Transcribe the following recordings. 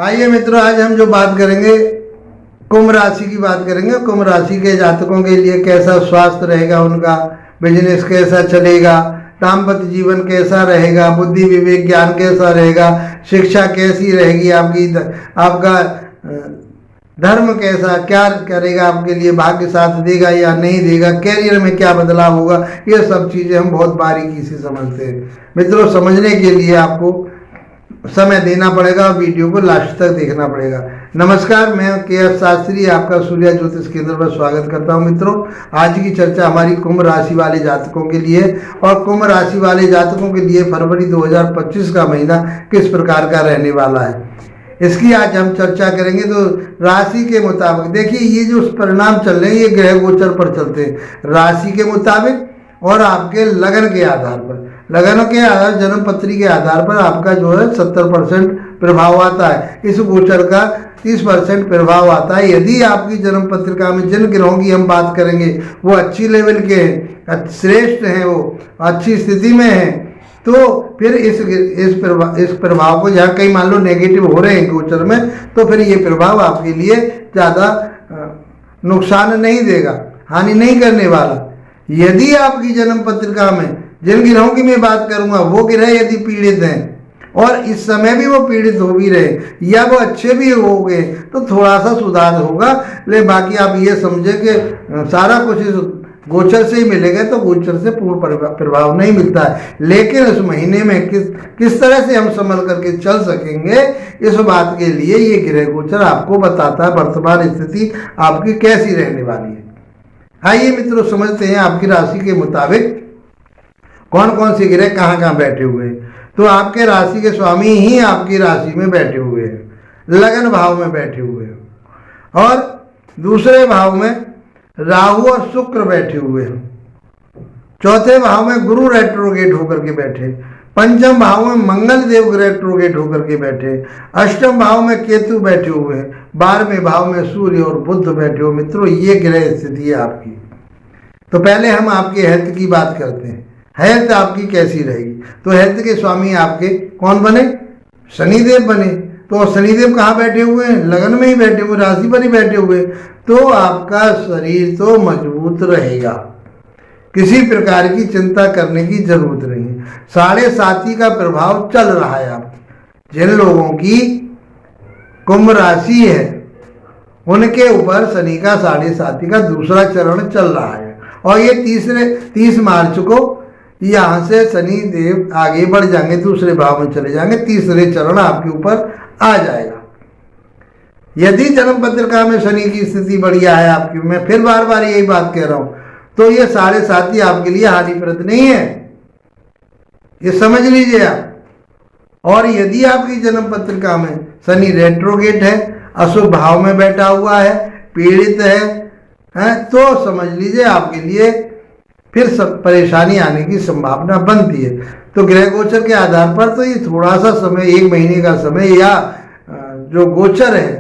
आइए मित्रों, आज हम जो बात करेंगे कुंभ राशि की बात करेंगे। कुंभ राशि के जातकों के लिए कैसा स्वास्थ्य रहेगा, उनका बिजनेस कैसा चलेगा, दाम्पत्य जीवन कैसा रहेगा, बुद्धि विवेक ज्ञान कैसा रहेगा, शिक्षा कैसी रहेगी आपकी, आपका धर्म कैसा क्या करेगा, आपके लिए भाग्य साथ देगा या नहीं देगा, कैरियर में क्या बदलाव होगा, ये सब चीज़ें हम बहुत बारीकी से समझते हैं। मित्रों, समझने के लिए आपको समय देना पड़ेगा और वीडियो को लास्ट तक देखना पड़ेगा। नमस्कार, मैं के.एफ. शास्त्री आपका सूर्य ज्योतिष केंद्र पर स्वागत करता हूं। मित्रों, आज की चर्चा हमारी कुंभ राशि वाले जातकों के लिए और कुंभ राशि वाले जातकों के लिए फरवरी 2025 का महीना किस प्रकार का रहने वाला है, इसकी आज हम चर्चा करेंगे। तो राशि के मुताबिक देखिए, ये जो परिणाम चल रहे हैं ये ग्रह गोचर पर चलते हैं, राशि के मुताबिक और आपके लगन के आधार पर। लगन के आधार, जन्म पत्री के आधार पर आपका जो है 70% प्रभाव आता है। इस गोचर का 30% प्रभाव आता है। यदि आपकी जन्म पत्रिका में जिन ग्रहों की हम बात करेंगे वो अच्छी लेवल के हैं, श्रेष्ठ हैं, वो अच्छी स्थिति में हैं, तो फिर इस प्रभाव को, जहाँ कहीं मान लो नेगेटिव हो रहे हैं गोचर में, तो फिर ये प्रभाव आपके लिए ज़्यादा नुकसान नहीं देगा, हानि नहीं करने वाला। यदि आपकी जन्म पत्रिका में जिन ग्रहों की मैं बात करूंगा वो ग्रह यदि पीड़ित हैं और इस समय भी वो पीड़ित हो भी रहे या वो अच्छे भी हो गए तो थोड़ा सा सुधार होगा। लेकिन बाकी आप ये समझे कि सारा कुछ इस गोचर से ही मिलेगा, तो गोचर से पूर्ण प्रभाव नहीं मिलता है। लेकिन इस महीने में किस तरह से हम संभल करके चल सकेंगे, इस बात के लिए ये ग्रह गोचर आपको बताता है वर्तमान स्थिति आपकी कैसी रहने वाली है। आइए मित्रों, समझते हैं आपकी राशि के मुताबिक कौन कौन से ग्रह कहाँ कहाँ बैठे हुए हैं। तो आपके राशि के स्वामी ही आपकी राशि में बैठे हुए हैं, लगन भाव में बैठे हुए हैं, और दूसरे भाव में राहु और शुक्र बैठे हुए हैं, चौथे भाव में गुरु रेट्रोगेट होकर के बैठे, पंचम भाव में मंगल देव रेट्रोगेट होकर के बैठे, अष्टम भाव में केतु बैठे हुए हैं, 12वें भाव में सूर्य और बुध बैठे हुए। मित्रों, ये ग्रह स्थिति है आपकी। तो पहले हम आपके हेल्थ की बात करते हैं, हेल्थ आपकी कैसी रहेगी। तो हेल्थ के स्वामी आपके कौन बने? शनिदेव बने। तो शनिदेव कहाँ बैठे हुए हैं? लगन में ही बैठे हुए, राशि पर ही बैठे हुए। तो आपका शरीर तो मजबूत रहेगा, किसी प्रकार की चिंता करने की जरूरत नहीं है। 7.5 का प्रभाव चल रहा है आपकी। जिन लोगों की कुंभ राशि है उनके ऊपर शनि का 7.5 का दूसरा चरण चल रहा है, और ये 30 मार्च को यहाँ से शनि देव आगे बढ़ जाएंगे, दूसरे भाव में चले जाएंगे, तीसरे चरण आपके ऊपर आ जाएगा। यदि जन्म पत्रिका में शनि की स्थिति बढ़िया है आपकी, मैं फिर बार बार यही बात कह रहा हूं, तो ये 7.5 आपके लिए हानिप्रद नहीं है, ये समझ लीजिए आप। और यदि आपकी जन्म पत्रिका में शनि रेट्रोगेट है, अशुभ भाव में बैठा हुआ है, पीड़ित है, तो समझ लीजिए आपके लिए फिर सब परेशानी आने की संभावना बनती है। तो ग्रह गोचर के आधार पर तो ये थोड़ा सा समय, 1 महीने का समय, या जो गोचर है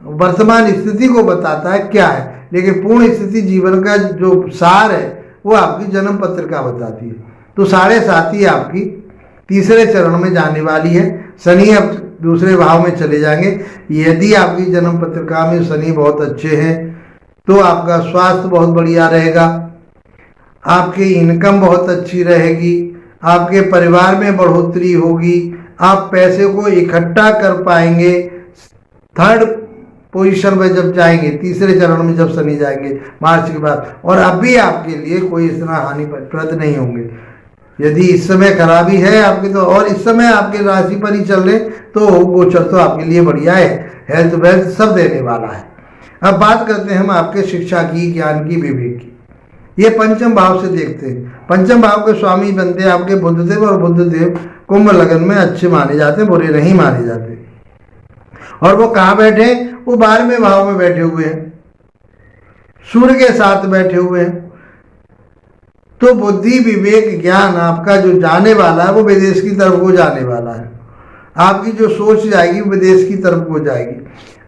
वर्तमान स्थिति को बताता है क्या है, लेकिन पूर्ण स्थिति जीवन का जो सार है वो आपकी जन्म पत्रिका बताती है। तो 7.5 आपकी तीसरे चरण में जाने वाली है। शनि अब दूसरे भाव में चले जाएंगे। यदि आपकी जन्म पत्रिका में शनि बहुत अच्छे हैं तो आपका स्वास्थ्य बहुत बढ़िया रहेगा, आपकी इनकम बहुत अच्छी रहेगी, आपके परिवार में बढ़ोतरी होगी, आप पैसे को इकट्ठा कर पाएंगे। 3rd पोजीशन में जब जाएंगे, तीसरे चरण में जब शनि जाएंगे मार्च के बाद, और अभी आपके लिए कोई इतना हानिप्रद नहीं होंगे। यदि इस समय खराबी है आपके, तो और इस समय आपके राशि पर ही चल रहे, तो गोचर तो आपके लिए बढ़िया है, हेल्थ वेल्थ सब देने वाला है। अब बात करते हैं हम आपके शिक्षा की, ज्ञान की, विवेक की। ये पंचम भाव से देखते हैं। पंचम भाव के स्वामी बनते हैं आपके बुधदेव, और बुधदेव कुंभ लगन में अच्छे माने जाते हैं, बुरे नहीं माने जाते। और वो कहाँ बैठे हैं? वो 12वें भाव में बैठे हुए हैं, सूर्य के साथ बैठे हुए हैं। तो बुद्धि विवेक ज्ञान आपका जो जाने वाला है वो विदेश की तरफ को जाने वाला है। आपकी जो सोच जाएगी विदेश की तरफ को जाएगी।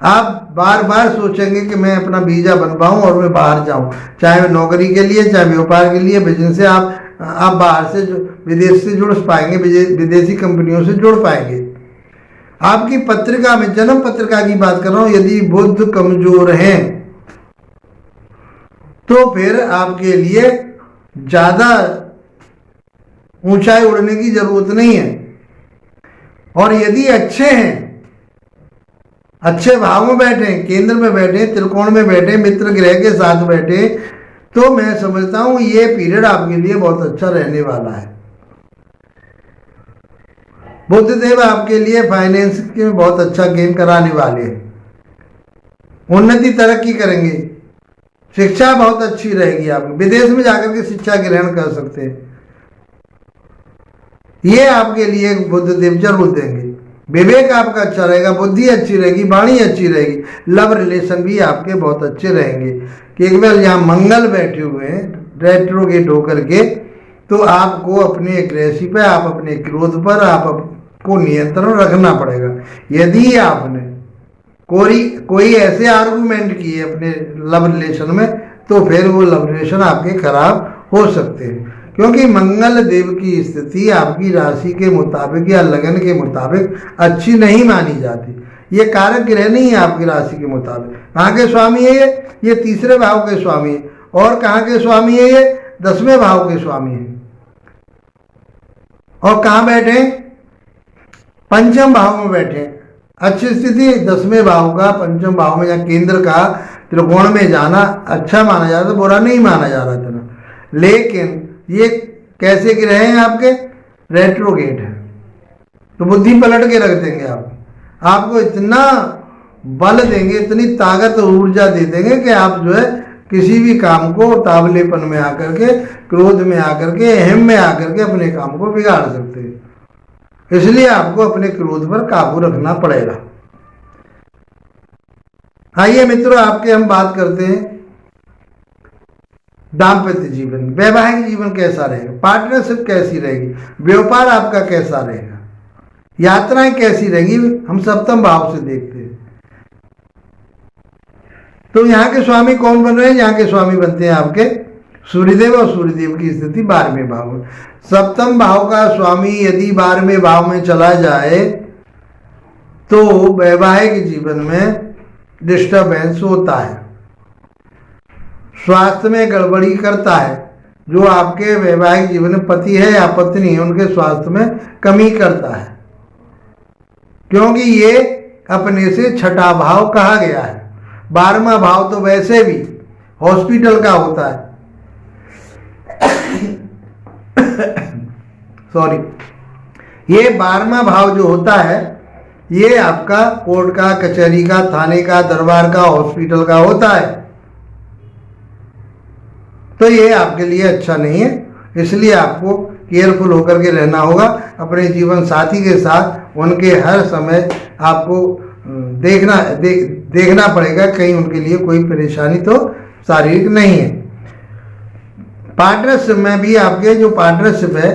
आप बार बार सोचेंगे कि मैं अपना वीजा बनवाऊं और मैं बाहर जाऊं, चाहे नौकरी के लिए, चाहे व्यापार के लिए, बिजनेस से। आप बाहर से, विदेश से जुड़ पाएंगे, विदेशी कंपनियों से जुड़ पाएंगे। आपकी पत्रिका में, जन्म पत्रिका की बात कर रहा हूं, यदि बुध कमजोर हैं तो फिर आपके लिए ज्यादा ऊंचाई उड़ने की जरूरत नहीं है। और यदि अच्छे हैं, अच्छे भाव में बैठे, केंद्र में बैठे, त्रिकोण में बैठे, मित्र ग्रह के साथ बैठे, तो मैं समझता हूं ये पीरियड आपके लिए बहुत अच्छा रहने वाला है। बुधदेव आपके लिए फाइनेंस के बहुत अच्छा गेम कराने वाले हैं, उन्नति तरक्की करेंगे, शिक्षा बहुत अच्छी रहेगी, आप विदेश में जाकर के शिक्षा ग्रहण कर सकते हैं, ये आपके लिए बुधदेव जरूर देंगे। विवेक आपका अच्छा रहेगा, बुद्धि अच्छी रहेगी, वाणी अच्छी रहेगी, लव रिलेशन भी आपके बहुत अच्छे रहेंगे। केवल यहाँ मंगल बैठे हुए हैं रेट्रोगेट होकर के, तो आपको अपने एग्रेसी पे, आप अपने क्रोध पर आपको नियंत्रण रखना पड़ेगा। यदि आपने कोई ऐसे आर्गुमेंट किए अपने लव रिलेशन में, तो फिर वो लव रिलेशन आपके खराब हो सकते हैं, क्योंकि मंगल देव की स्थिति आपकी राशि के मुताबिक या लगन के मुताबिक अच्छी नहीं मानी जाती। ये कारक ग्रह नहीं है आपकी राशि के मुताबिक। कहाँ के स्वामी है ये तीसरे भाव के स्वामी है। और कहाँ के स्वामी है ये 10वें भाव के स्वामी है। और कहाँ बैठे? पंचम भाव में बैठे। अच्छी स्थिति 10वें भाव का पंचम भाव में या केंद्र का त्रिकोण में जाना अच्छा माना जाता है, बुरा नहीं माना जा रहा था। लेकिन ये कैसे ग्रह हैं आपके? रेट्रोगेट है, तो बुद्धि पलट के रख देंगे आपको इतना बल देंगे, इतनी ताकत और ऊर्जा दे देंगे कि आप जो है किसी भी काम को तावलेपन में आकर के, क्रोध में आकर के, अहम में आकर के अपने काम को बिगाड़ सकते हैं। इसलिए आपको अपने क्रोध पर काबू रखना पड़ेगा। आइए मित्रों, आपके हम बात करते हैं दाम्पत्य जीवन, वैवाहिक जीवन कैसा रहेगा, पार्टनरशिप कैसी रहेगी, व्यापार आपका कैसा रहेगा, यात्राएं कैसी रहेंगी, हम सप्तम भाव से देखते हैं। तो यहाँ के स्वामी कौन बन रहे हैं? यहाँ के स्वामी बनते हैं आपके सूर्यदेव, और सूर्यदेव की स्थिति 12वें भाव में। सप्तम भाव का स्वामी यदि 12वें भाव में चला जाए तो वैवाहिक जीवन में डिस्टर्बेंस होता है, स्वास्थ्य में गड़बड़ी करता है। जो आपके वैवाहिक जीवन में पति है या पत्नी है, उनके स्वास्थ्य में कमी करता है, क्योंकि ये अपने से छठा भाव कहा गया है। 12वां भाव तो वैसे भी हॉस्पिटल का होता है सॉरी, ये 12वां भाव जो होता है ये आपका कोर्ट का, कचहरी का, थाने का, दरबार का, हॉस्पिटल का होता है। तो ये आपके लिए अच्छा नहीं है, इसलिए आपको केयरफुल होकर के रहना होगा। अपने जीवन साथी के साथ उनके हर समय आपको देखना पड़ेगा, कहीं उनके लिए कोई परेशानी तो शारीरिक नहीं है। पार्टनरशिप में भी आपके जो पार्टनरशिप है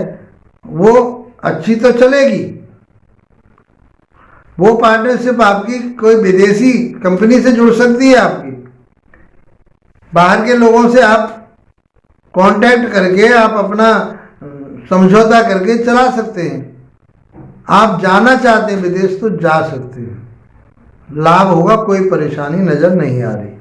वो अच्छी तो चलेगी। वो पार्टनरशिप आपकी कोई विदेशी कंपनी से जुड़ सकती है, आपकी बाहर के लोगों से आप कांटेक्ट करके आप अपना समझौता करके चला सकते हैं। आप जाना चाहते हैं विदेश तो जा सकते हैं, लाभ होगा, कोई परेशानी नजर नहीं आ रही।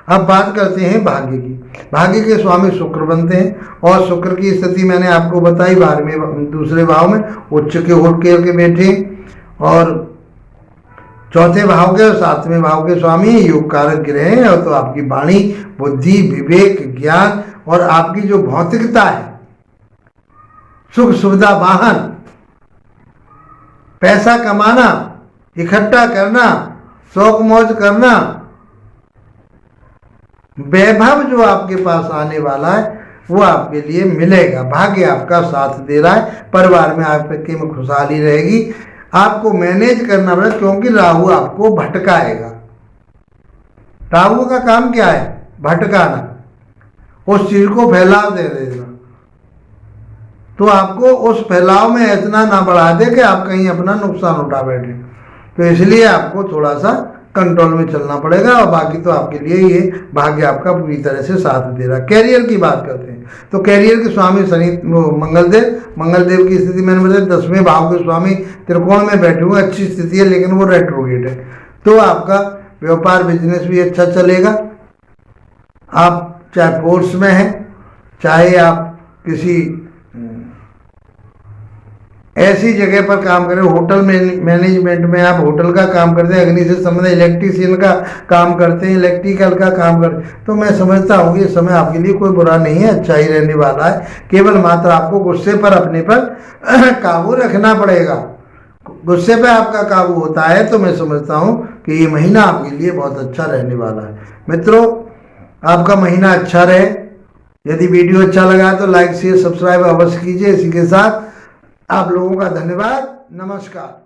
अब बात करते हैं भाग्य की। भाग्य के स्वामी शुक्र बनते हैं, और शुक्र की स्थिति मैंने आपको बताई 12वें दूसरे भाव में उच्च के होकर के बैठे, और चौथे भाव के और 7वें भाव के स्वामी योग कारक ग्रह हैं। और तो आपकी वाणी, बुद्धि, विवेक, ज्ञान और आपकी जो भौतिकता है, सुख सुविधा, वाहन, पैसा कमाना, इकट्ठा करना, शौक मौज करना, वैभव जो आपके पास आने वाला है वो आपके लिए मिलेगा। भाग्य आपका साथ दे रहा है, परिवार में आपके में खुशहाली रहेगी। आपको मैनेज करना पड़ेगा, क्योंकि राहु आपको भटकाएगा। राहु का काम क्या है? भटकाना, उस चीज को फैलाव दे देना। तो आपको उस फैलाव में इतना ना बढ़ा दे कि आप कहीं अपना नुकसान उठा बैठे। तो इसलिए आपको थोड़ा सा कंट्रोल में चलना पड़ेगा, और बाकी तो आपके लिए ये भाग्य आपका पूरी तरह से साथ दे रहा है। कैरियर की बात करते हैं तो कैरियर के स्वामी शनि मंगलदेव की स्थिति मैंने बताया 10वें भाव के स्वामी त्रिकोण में बैठे हुए, अच्छी स्थिति है, लेकिन वो रेट्रोगेट है। तो आपका व्यापार बिजनेस भी अच्छा चलेगा। आप चाहे फोर्स में हैं, चाहे आप किसी ऐसी जगह पर काम करें, होटल मैनेजमेंट में आप होटल का काम करते हैं, अग्नि से संबंधित इलेक्ट्रीशियन का काम करते हैं, इलेक्ट्रिकल का काम करते हैं, तो मैं समझता हूँ कि ये समय आपके लिए कोई बुरा नहीं है, अच्छा ही रहने वाला है। केवल मात्र आपको गुस्से पर अपने पर काबू रखना पड़ेगा। गुस्से पे आपका काबू होता है तो मैं समझता हूँ कि ये महीना आपके लिए बहुत अच्छा रहने वाला है। मित्रों, आपका महीना अच्छा रहे। यदि वीडियो अच्छा लगा तो लाइक शेयर सब्सक्राइब अवश्य कीजिए। इसी के साथ आप लोगों का धन्यवाद। नमस्कार।